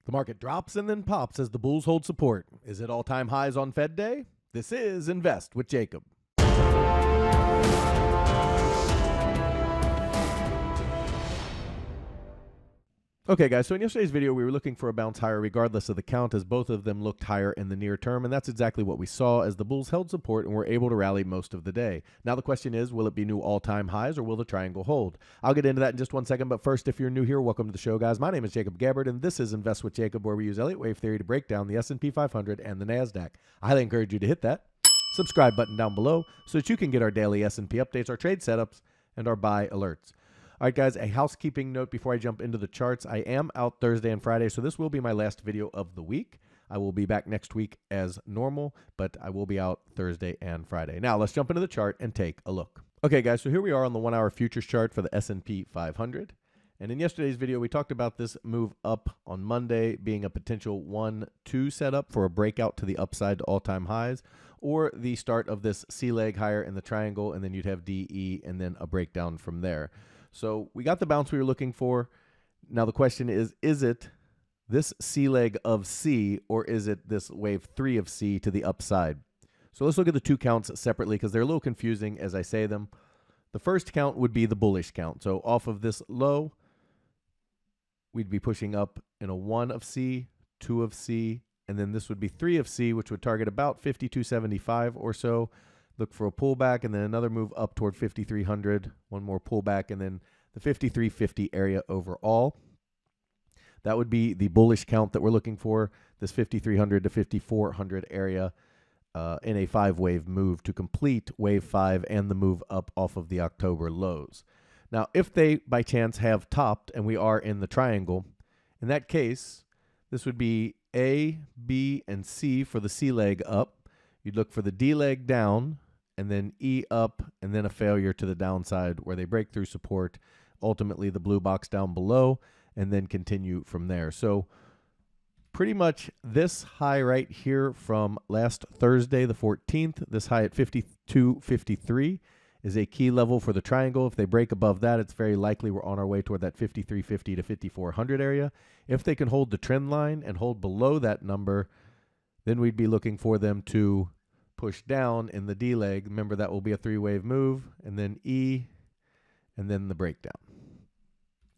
The market drops and then pops as the bulls hold support. Is it all-time highs on Fed Day? This is Invest with Jacob. Okay, guys, so in yesterday's video, we were looking for a bounce higher regardless of the count, as both of them looked higher in the near term, and that's exactly what we saw as the bulls held support and were able to rally most of the day. Now the question is, will it be new all-time highs or will the triangle hold? I'll get into that in just one second, but first, if you're new here, welcome to the show, guys. My name is Jacob Gabbard, and this is Invest with Jacob, where we use Elliott Wave Theory to break down the SP 500 and the Nasdaq. I highly encourage you to hit that subscribe button down below so that you can get our daily S&P updates, our trade setups, and our buy alerts. All right, guys, a housekeeping note before I jump into the charts. I am out Thursday and Friday, so this will be my last video of the week. I will be back next week as normal, but I will be out Thursday and Friday. Now, let's jump into the chart and take a look. Okay, guys, so here we are on the 1-hour futures chart for the S&P 500. And in yesterday's video, we talked about this move up on Monday being a potential 1-2 setup for a breakout to the upside to all-time highs, or the start of this C leg higher in the triangle, and then you'd have DE and then a breakdown from there. So we got the bounce we were looking for. Now the question is it this C leg of C, or is it this wave 3 of C to the upside? So let's look at the two counts separately because they're a little confusing as I say them. The first count would be the bullish count. So off of this low, we'd be pushing up in a 1 of C, 2 of C, and then this would be 3 of C, which would target about 52.75 or so. Look for a pullback and then another move up toward 5,300, one more pullback, and then the 53.50 area overall. That would be the bullish count that we're looking for, this 5,300 to 5,400 area in a 5-wave move to complete wave 5 and the move up off of the October lows. Now, if they by chance have topped and we are in the triangle, in that case, this would be A, B, and C for the C leg up. You'd look for the D leg down, and then E up, and then a failure to the downside where they break through support, ultimately the blue box down below, and then continue from there. So pretty much this high right here from last Thursday, the 14th, this high at 52.53 is a key level for the triangle. If they break above that, it's very likely we're on our way toward that 53.50 to 5,400 area. If they can hold the trend line and hold below that number, then we'd be looking for them to push down in the D leg. Remember, that will be a 3-wave move, and then E, and then the breakdown.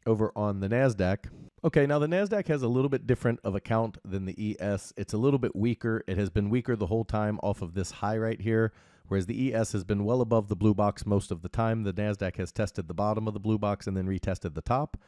Over on the Nasdaq. Okay, now the Nasdaq has a little bit different of a count than the ES. It's a little bit weaker. It has been weaker the whole time off of this high right here, whereas the ES has been well above the blue box most of the time. The Nasdaq has tested the bottom of the blue box and then retested the top.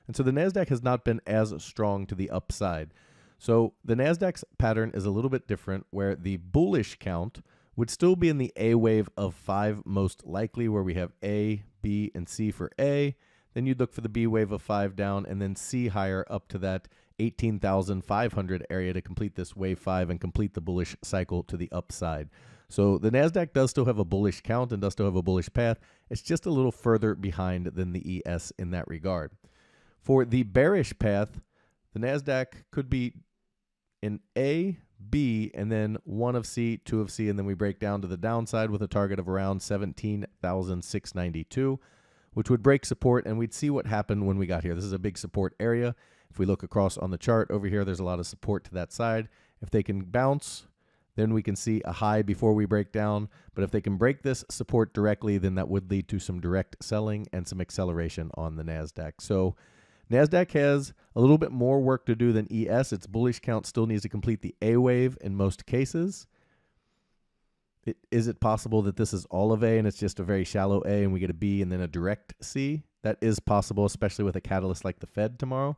And so the Nasdaq has not been as strong to the upside. So the Nasdaq's pattern is a little bit different, where the bullish count would still be in the A wave of 5 most likely, where we have A, B, and C for A. Then you'd look for the B wave of 5 down, and then C higher up to that 18,500 area to complete this wave 5 and complete the bullish cycle to the upside. So the Nasdaq does still have a bullish count and does still have a bullish path. It's just a little further behind than the ES in that regard. For the bearish path, the Nasdaq could be in A, B, and then 1 of C, 2 of C, and then we break down to the downside with a target of around 17,692, which would break support, and we'd see what happened when we got here. This is a big support area. If we look across on the chart over here, there's a lot of support to that side. If they can bounce, then we can see a high before we break down. But if they can break this support directly, then that would lead to some direct selling and some acceleration on the Nasdaq. So Nasdaq has a little bit more work to do than ES. Its bullish count still needs to complete the A wave in most cases. Is it possible that this is all of A and it's just a very shallow A and we get a B and then a direct C? That is possible, especially with a catalyst like the Fed tomorrow.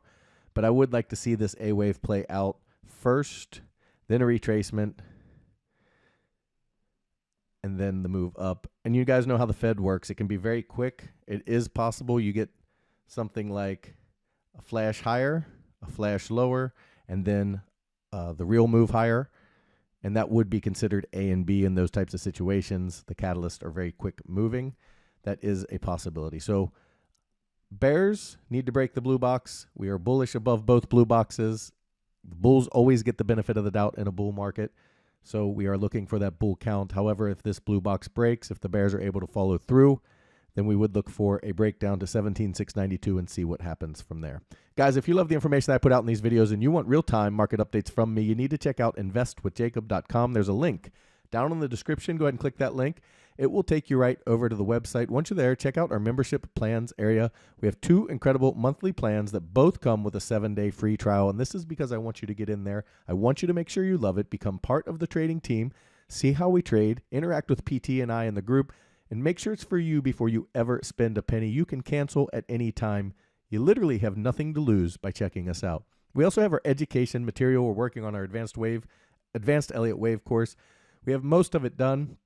But I would like to see this A wave play out first, then a retracement, and then the move up. And you guys know how the Fed works. It can be very quick. It is possible you get something like a flash higher, a flash lower, and then the real move higher. And that would be considered A and B in those types of situations. The catalysts are very quick moving. That is a possibility. So bears need to break the blue box. We are bullish above both blue boxes. The bulls always get the benefit of the doubt in a bull market. So we are looking for that bull count. However, if this blue box breaks, if the bears are able to follow through, then we would look for a breakdown to 17,692 and see what happens from there. Guys, if you love the information I put out in these videos and you want real-time market updates from me, you need to check out investwithjacob.com. There's a link down in the description. Go ahead and click that link. It will take you right over to the website. Once you're there, check out our membership plans area. We have 2 incredible monthly plans that both come with a 7-day free trial, and this is because I want you to get in there. I want you to make sure you love it, become part of the trading team, see how we trade, interact with PT and I in the group, and make sure it's for you before you ever spend a penny. You can cancel at any time. You literally have nothing to lose by checking us out. We also have our education material. We're working on our Advanced Elliott Wave course. We have most of it done,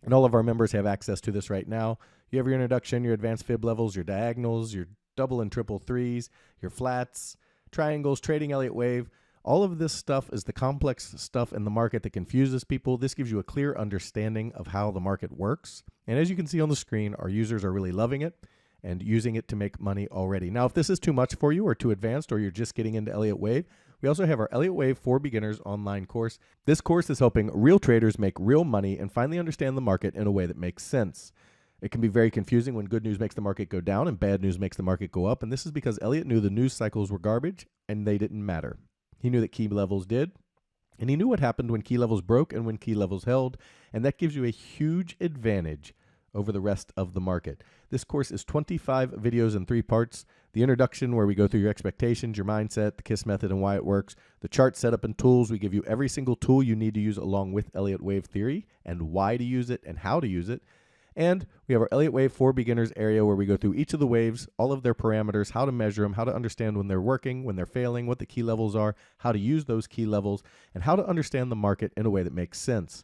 and all of our members have access to this right now. You have your introduction, your advanced fib levels, your diagonals, your double and triple threes, your flats, triangles, trading Elliott Wave. All of this stuff is the complex stuff in the market that confuses people. This gives you a clear understanding of how the market works. And as you can see on the screen, our users are really loving it and using it to make money already. Now, if this is too much for you or too advanced, or you're just getting into Elliott Wave, we also have our Elliott Wave for Beginners online course. This course is helping real traders make real money and finally understand the market in a way that makes sense. It can be very confusing when good news makes the market go down and bad news makes the market go up. And this is because Elliott knew the news cycles were garbage and they didn't matter. He knew that key levels did, and he knew what happened when key levels broke and when key levels held, and that gives you a huge advantage over the rest of the market. This course is 25 videos in 3 parts. The introduction, where we go through your expectations, your mindset, the KISS method and why it works. The chart setup and tools. We give you every single tool you need to use along with Elliott Wave Theory and why to use it and how to use it. And we have our Elliott Wave for Beginners area where we go through each of the waves, all of their parameters, how to measure them, how to understand when they're working, when they're failing, what the key levels are, how to use those key levels, and how to understand the market in a way that makes sense.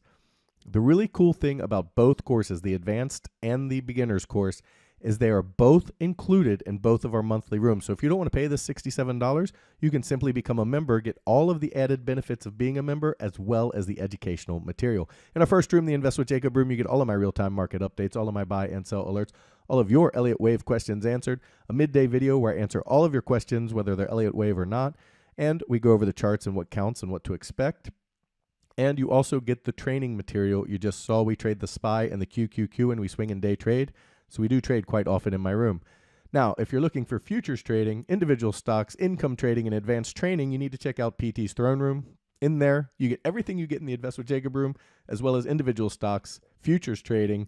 The really cool thing about both courses, the advanced and the beginners course, is they are both included in both of our monthly rooms. So if you don't want to pay the $67, you can simply become a member, get all of the added benefits of being a member, as well as the educational material. In our first room, the Invest with Jacob room, you get all of my real-time market updates, all of my buy and sell alerts, all of your Elliott Wave questions answered, a midday video where I answer all of your questions, whether they're Elliott Wave or not, and we go over the charts and what counts and what to expect. And you also get the training material. You just saw we trade the SPY and the QQQ, and we swing and day trade. So we do trade quite often in my room. Now, if you're looking for futures trading, individual stocks, income trading, and advanced training, you need to check out PT's Throne Room. In there, you get everything you get in the Invest with Jacob room, as well as individual stocks, futures trading,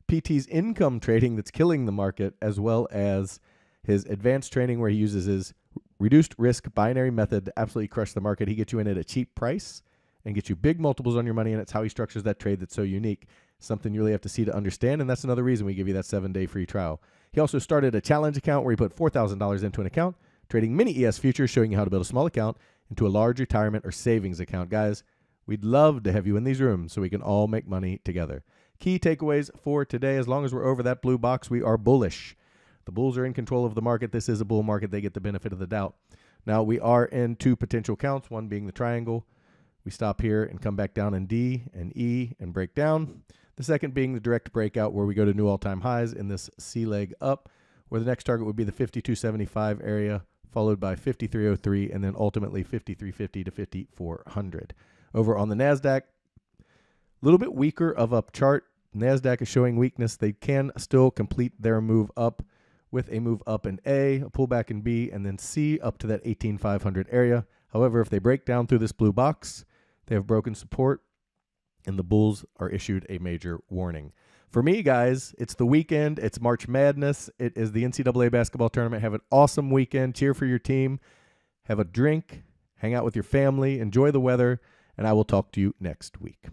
PT's income trading that's killing the market, as well as his advanced training where he uses his reduced risk binary method to absolutely crush the market. He gets you in at a cheap price and gets you big multiples on your money, and it's how he structures that trade that's so unique. Something you really have to see to understand, and that's another reason we give you that 7-day free trial. He also started a challenge account where he put $4,000 into an account, trading mini ES futures, showing you how to build a small account into a large retirement or savings account. Guys, we'd love to have you in these rooms so we can all make money together. Key takeaways for today: as long as we're over that blue box, we are bullish. The bulls are in control of the market. This is a bull market. They get the benefit of the doubt. Now, we are in 2 potential counts, one being the triangle. We stop here and come back down in D and E and break down. The second being the direct breakout where we go to new all-time highs in this C leg up, where the next target would be the 5275 area, followed by 5303, and then ultimately 5350 to 5400. Over on the Nasdaq, a little bit weaker of up chart. Nasdaq is showing weakness. They can still complete their move up with a move up in A, a pullback in B, and then C up to that 18500 area. However, if they break down through this blue box, they have broken support, and the bulls are issued a major warning. For me, guys, it's the weekend. It's March Madness. It is the NCAA basketball tournament. Have an awesome weekend. Cheer for your team. Have a drink. Hang out with your family. Enjoy the weather. And I will talk to you next week.